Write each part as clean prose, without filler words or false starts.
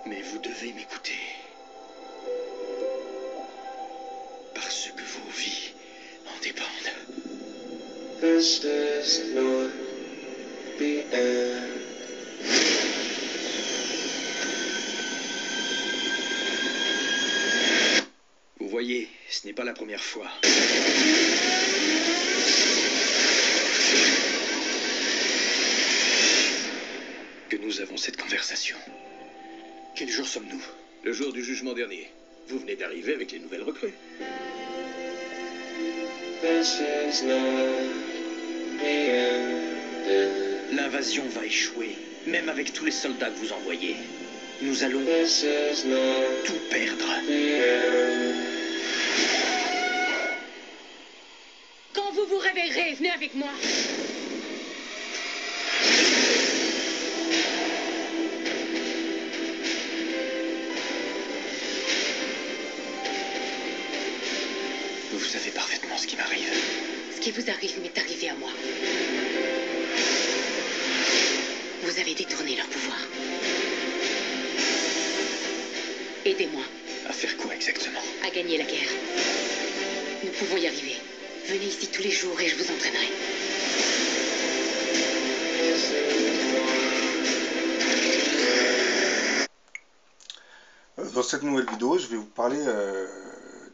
Mais vous devez m'écouter. Parce que vos vies en dépendent. This is not the end. Vous voyez, ce n'est pas la première fois. Que nous avons cette conversation. Quel jour sommes-nous? Le jour du jugement dernier. Vous venez d'arriver avec les nouvelles recrues. This is not the end. L'invasion va échouer, même avec tous les soldats que vous envoyez. Nous allons This is not tout perdre. the end. Quand vous vous réveillerez, venez avec moi. Vous savez parfaitement ce qui m'arrive. Ce qui vous arrive m'est arrivé à moi. Vous avez détourné leur pouvoir. Aidez-moi À faire quoi exactement? à gagner la guerre. Nous pouvons y arriver. Venez ici tous les jours et je vous entraînerai. Dans cette nouvelle vidéo, je vais vous parler de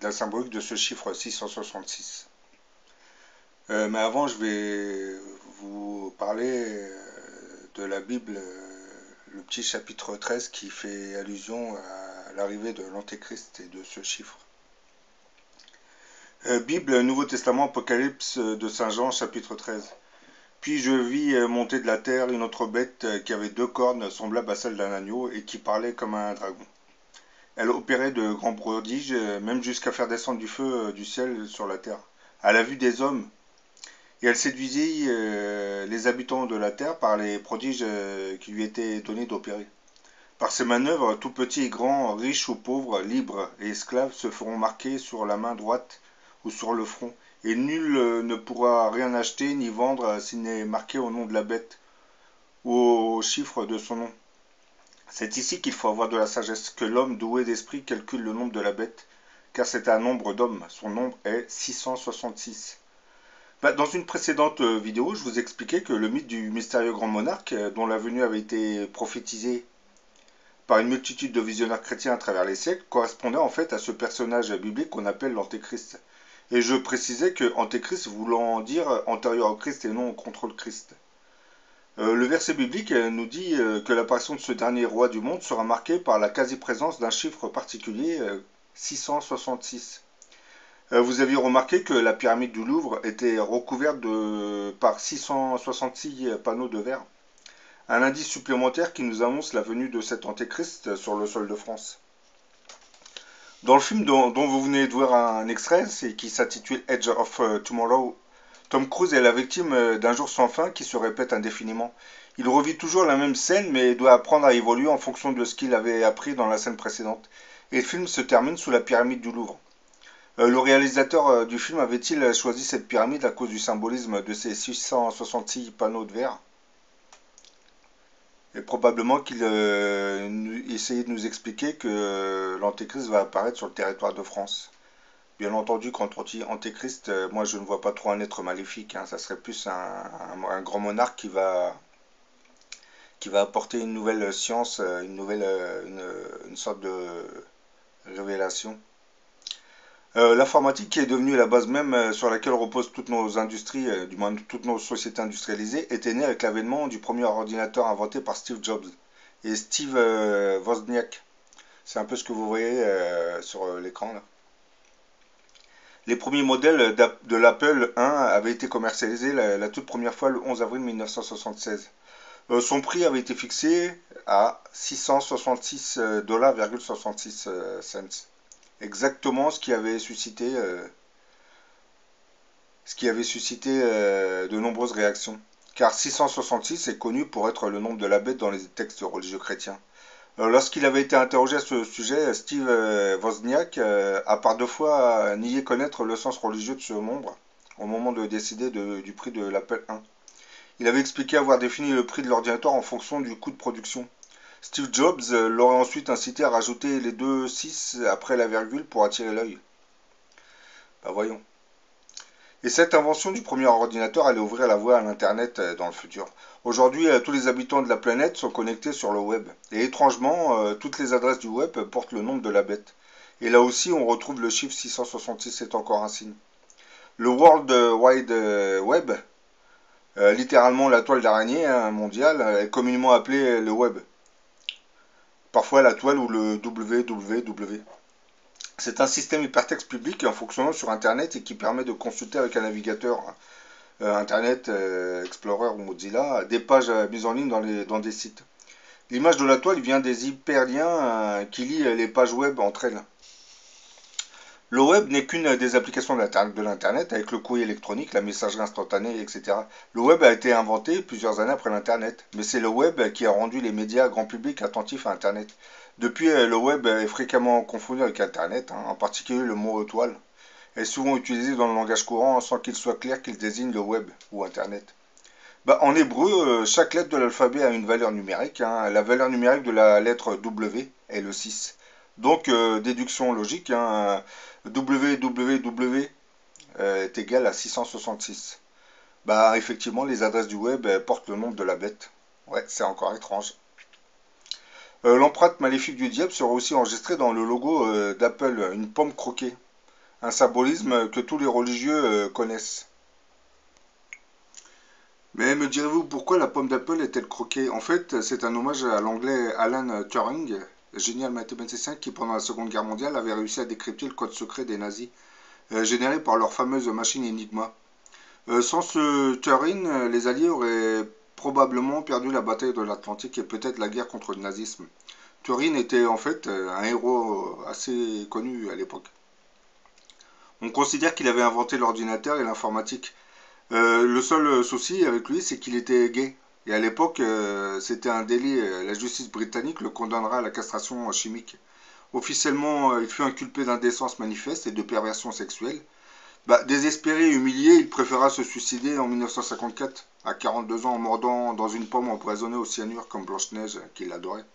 la symbolique de ce chiffre 666. Mais avant, je vais vous parler de la Bible, le petit chapitre 13 qui fait allusion à l'arrivée de l'Antéchrist et de ce chiffre. Bible, Nouveau Testament, Apocalypse de Saint Jean, chapitre 13. Puis je vis monter de la terre une autre bête qui avait 2 cornes semblables à celles d'un agneau et qui parlait comme un dragon. Elle opérait de grands prodiges, même jusqu'à faire descendre du feu du ciel sur la terre, à la vue des hommes. Et elle séduisit les habitants de la terre par les prodiges qui lui étaient donnés d'opérer. Par ces manœuvres, tout petits et grands, riches ou pauvres, libres et esclaves se feront marquer sur la main droite ou sur le front, et nul ne pourra rien acheter ni vendre s'il n'est marqué au nom de la bête ou au chiffre de son nom. C'est ici qu'il faut avoir de la sagesse, que l'homme doué d'esprit calcule le nombre de la bête, car c'est un nombre d'hommes, son nombre est 666. Dans une précédente vidéo, je vous expliquais que le mythe du mystérieux grand monarque, dont la venue avait été prophétisée par une multitude de visionnaires chrétiens à travers les siècles, correspondait en fait à ce personnage biblique qu'on appelle l'Antéchrist. Et je précisais que Antéchrist voulant dire antérieur au Christ et non contre le Christ. Le verset biblique nous dit que l'apparition de ce dernier roi du monde sera marquée par la quasi-présence d'un chiffre particulier, 666. Vous aviez remarqué que la pyramide du Louvre était recouverte par 666 panneaux de verre. Un indice supplémentaire qui nous annonce la venue de cet antéchrist sur le sol de France. Dans le film dont vous venez de voir un extrait, qui s'intitule Edge of Tomorrow, Tom Cruise est la victime d'un jour sans fin qui se répète indéfiniment. Il revit toujours la même scène mais doit apprendre à évoluer en fonction de ce qu'il avait appris dans la scène précédente. Et le film se termine sous la pyramide du Louvre. Le réalisateur du film avait-il choisi cette pyramide à cause du symbolisme de ces 666 panneaux de verre? Et probablement qu'il essayait de nous expliquer que l'Antéchrist va apparaître sur le territoire de France. Bien entendu, quand on dit Antéchrist, moi je ne vois pas trop un être maléfique. Ça serait plus un grand monarque qui va apporter une nouvelle science, une sorte de révélation. L'informatique qui est devenue la base même sur laquelle reposent toutes nos industries, du moins toutes nos sociétés industrialisées, était née avec l'avènement du premier ordinateur inventé par Steve Jobs et Steve Wozniak. C'est un peu ce que vous voyez sur l'écran là. Les premiers modèles de l'Apple I avaient été commercialisés la toute première fois le 11 avril 1976. Son prix avait été fixé à 666,66 $. Exactement ce qui avait suscité de nombreuses réactions. Car 666 est connu pour être le nombre de la bête dans les textes religieux chrétiens. Lorsqu'il avait été interrogé à ce sujet, Steve Wozniak a par 2 fois nié connaître le sens religieux de ce nombre au moment de décider du prix de l'Apple I. Il avait expliqué avoir défini le prix de l'ordinateur en fonction du coût de production. Steve Jobs l'aurait ensuite incité à rajouter les deux 6 après la virgule pour attirer l'œil. Bah voyons. Et cette invention du premier ordinateur allait ouvrir la voie à l'Internet dans le futur. Aujourd'hui, tous les habitants de la planète sont connectés sur le web. Et étrangement, toutes les adresses du web portent le nom de la bête. Et là aussi, on retrouve le chiffre 666, c'est encore un signe. Le World Wide Web, littéralement la toile d'araignée mondiale, est communément appelée le web. Parfois la toile ou le www. C'est un système hypertexte public en fonctionnant sur Internet et qui permet de consulter avec un navigateur Internet Explorer ou Mozilla des pages mises en ligne dans des sites. L'image de la toile vient des hyperliens qui lient les pages web entre elles. Le web n'est qu'une des applications de l'Internet avec le courrier électronique, la messagerie instantanée, etc. Le web a été inventé plusieurs années après l'Internet, mais c'est le web qui a rendu les médias grand public attentifs à Internet. Depuis, le web est fréquemment confondu avec Internet, en particulier le mot toile est souvent utilisé dans le langage courant sans qu'il soit clair qu'il désigne le web ou Internet. En hébreu, chaque lettre de l'alphabet a une valeur numérique. La valeur numérique de la lettre W est le 6. Donc, déduction logique, www est égal à 666. Effectivement, les adresses du web portent le nom de la bête. Ouais, c'est encore étrange. L'empreinte maléfique du diable sera aussi enregistrée dans le logo d'Apple, une pomme croquée. Un symbolisme que tous les religieux connaissent. Mais me direz-vous pourquoi la pomme d'Apple est-elle croquée? En fait, c'est un hommage à l'anglais Alan Turing, génial mathématicien qui pendant la Seconde Guerre mondiale avait réussi à décrypter le code secret des nazis, généré par leur fameuse machine Enigma. Sans ce Turing, les Alliés auraient probablement perdu la bataille de l'Atlantique et peut-être la guerre contre le nazisme. Turing était en fait un héros assez connu à l'époque. On considère qu'il avait inventé l'ordinateur et l'informatique. Le seul souci avec lui, c'est qu'il était gay. Et à l'époque, c'était un délit. La justice britannique le condamnera à la castration chimique. Officiellement, il fut inculpé d'indécence manifeste et de perversion sexuelle. Désespéré et humilié, il préféra se suicider en 1954, à 42 ans, en mordant dans une pomme empoisonnée au cyanure comme Blanche-Neige, qu'il adorait.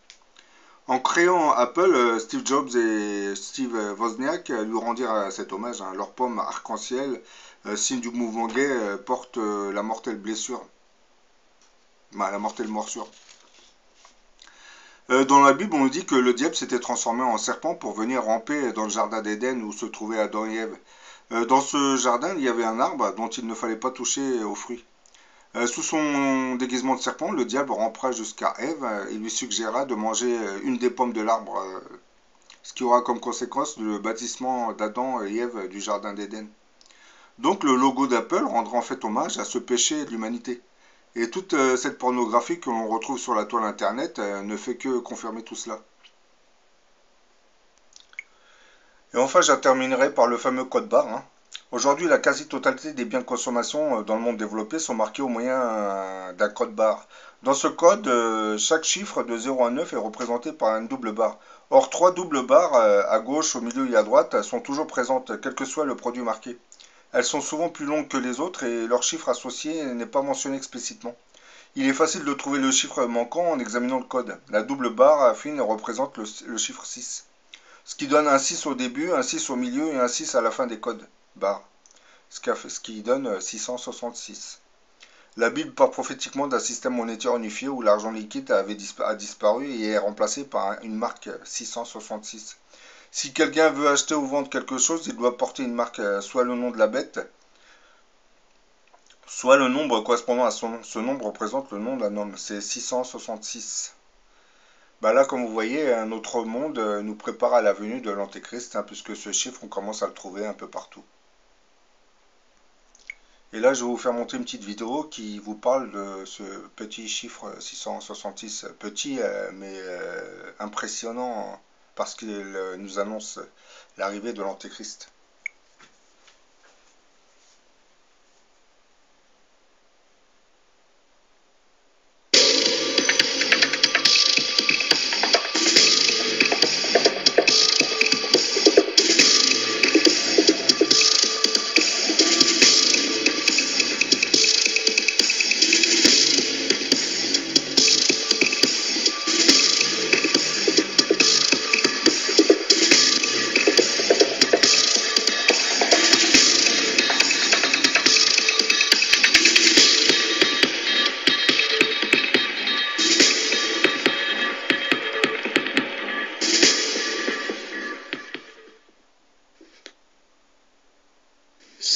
En créant Apple, Steve Jobs et Steve Wozniak lui rendirent cet hommage. Leur pomme arc-en-ciel, signe du mouvement gay, porte la mortelle blessure. La mortelle morsure. Dans la Bible, on nous dit que le diable s'était transformé en serpent pour venir ramper dans le jardin d'Éden où se trouvaient Adam et Ève. Dans ce jardin, il y avait un arbre dont il ne fallait pas toucher aux fruits. Sous son déguisement de serpent, le diable rampera jusqu'à Ève et lui suggéra de manger une des pommes de l'arbre, ce qui aura comme conséquence le baptisement d'Adam et Ève du jardin d'Éden. Donc le logo d'Apple rendra en fait hommage à ce péché de l'humanité. Et toute cette pornographie que l'on retrouve sur la toile internet ne fait que confirmer tout cela. Et enfin, je terminerai par le fameux code barre. Aujourd'hui, la quasi-totalité des biens de consommation dans le monde développé sont marqués au moyen d'un code barre. Dans ce code, chaque chiffre de 0 à 9 est représenté par une double barre. Or, 3 doubles barres à gauche, au milieu et à droite sont toujours présentes, quel que soit le produit marqué. Elles sont souvent plus longues que les autres et leur chiffre associé n'est pas mentionné explicitement. Il est facile de trouver le chiffre manquant en examinant le code. La double barre fine représente le chiffre 6. Ce qui donne un 6 au début, un 6 au milieu et un 6 à la fin des codes barres. Ce qui donne 666. La Bible parle prophétiquement d'un système monétaire unifié où l'argent liquide a disparu et est remplacé par une marque 666. Si quelqu'un veut acheter ou vendre quelque chose, il doit porter une marque, soit le nom de la bête, soit le nombre correspondant à son nom. Ce nombre représente le nom d'un homme, c'est 666. Là, comme vous voyez, un autre monde nous prépare à la venue de l'Antéchrist, puisque ce chiffre, on commence à le trouver un peu partout. Et là, je vais vous faire montrer une petite vidéo qui vous parle de ce petit chiffre 666. Petit, mais impressionnant, parce qu'il nous annonce l'arrivée de l'Antéchrist.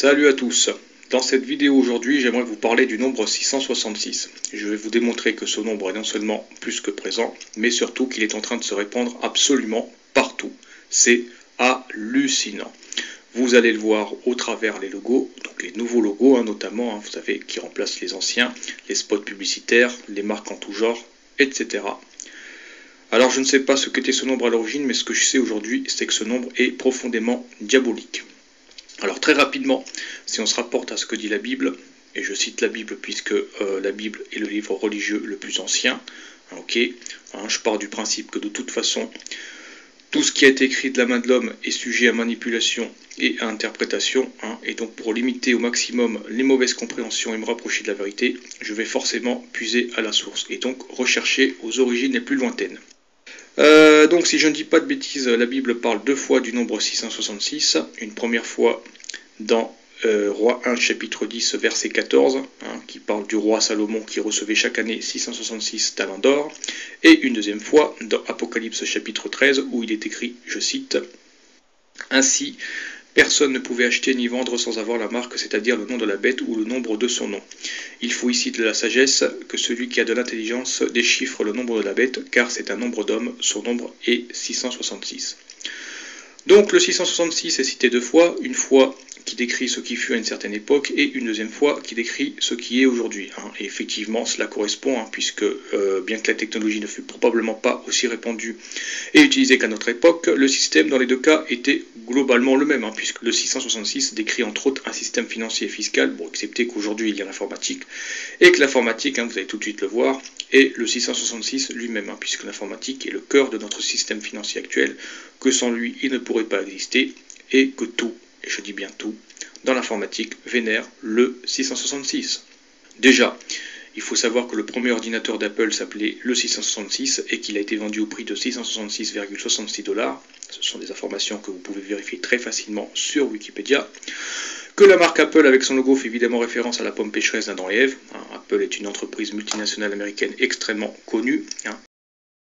Salut à tous. Dans cette vidéo aujourd'hui, j'aimerais vous parler du nombre 666. Je vais vous démontrer que ce nombre est non seulement plus que présent, mais surtout qu'il est en train de se répandre absolument partout. C'est hallucinant. Vous allez le voir au travers les logos, donc les nouveaux logos notamment, vous savez, qui remplacent les anciens, les spots publicitaires, les marques en tout genre, etc. Alors je ne sais pas ce qu'était ce nombre à l'origine, mais ce que je sais aujourd'hui, c'est que ce nombre est profondément diabolique. Alors très rapidement, si on se rapporte à ce que dit la Bible, et je cite la Bible puisque la Bible est le livre religieux le plus ancien, je pars du principe que de toute façon, tout ce qui a été écrit de la main de l'homme est sujet à manipulation et à interprétation, et donc pour limiter au maximum les mauvaises compréhensions et me rapprocher de la vérité, je vais forcément puiser à la source, et donc rechercher aux origines les plus lointaines. Donc si je ne dis pas de bêtises, la Bible parle deux fois du nombre 666, une première fois dans Roi 1 chapitre 10 verset 14, qui parle du roi Salomon qui recevait chaque année 666 talents d'or, et une deuxième fois dans Apocalypse chapitre 13 où il est écrit, je cite, « Ainsi, personne ne pouvait acheter ni vendre sans avoir la marque, c'est-à-dire le nom de la bête ou le nombre de son nom. Il faut ici de la sagesse, que celui qui a de l'intelligence déchiffre le nombre de la bête, car c'est un nombre d'hommes, son nombre est 666. » Donc le 666 est cité deux fois, une fois qui décrit ce qui fut à une certaine époque, et une deuxième fois qui décrit ce qui est aujourd'hui. Et effectivement, cela correspond, puisque bien que la technologie ne fut probablement pas aussi répandue et utilisée qu'à notre époque, le système dans les deux cas était globalement le même, puisque le 666 décrit entre autres un système financier et fiscal, bon, excepté qu'aujourd'hui il y a l'informatique, et que l'informatique, vous allez tout de suite le voir, est le 666 lui-même, puisque l'informatique est le cœur de notre système financier actuel, que sans lui il ne pourrait pas exister, et que tout, et je dis bien tout, dans l'informatique vénère le 666. Déjà, il faut savoir que le premier ordinateur d'Apple s'appelait le 666 et qu'il a été vendu au prix de 666,66 $. Ce sont des informations que vous pouvez vérifier très facilement sur Wikipédia. Que la marque Apple avec son logo fait évidemment référence à la pomme pécheresse d'Adam et Ève. Apple est une entreprise multinationale américaine extrêmement connue,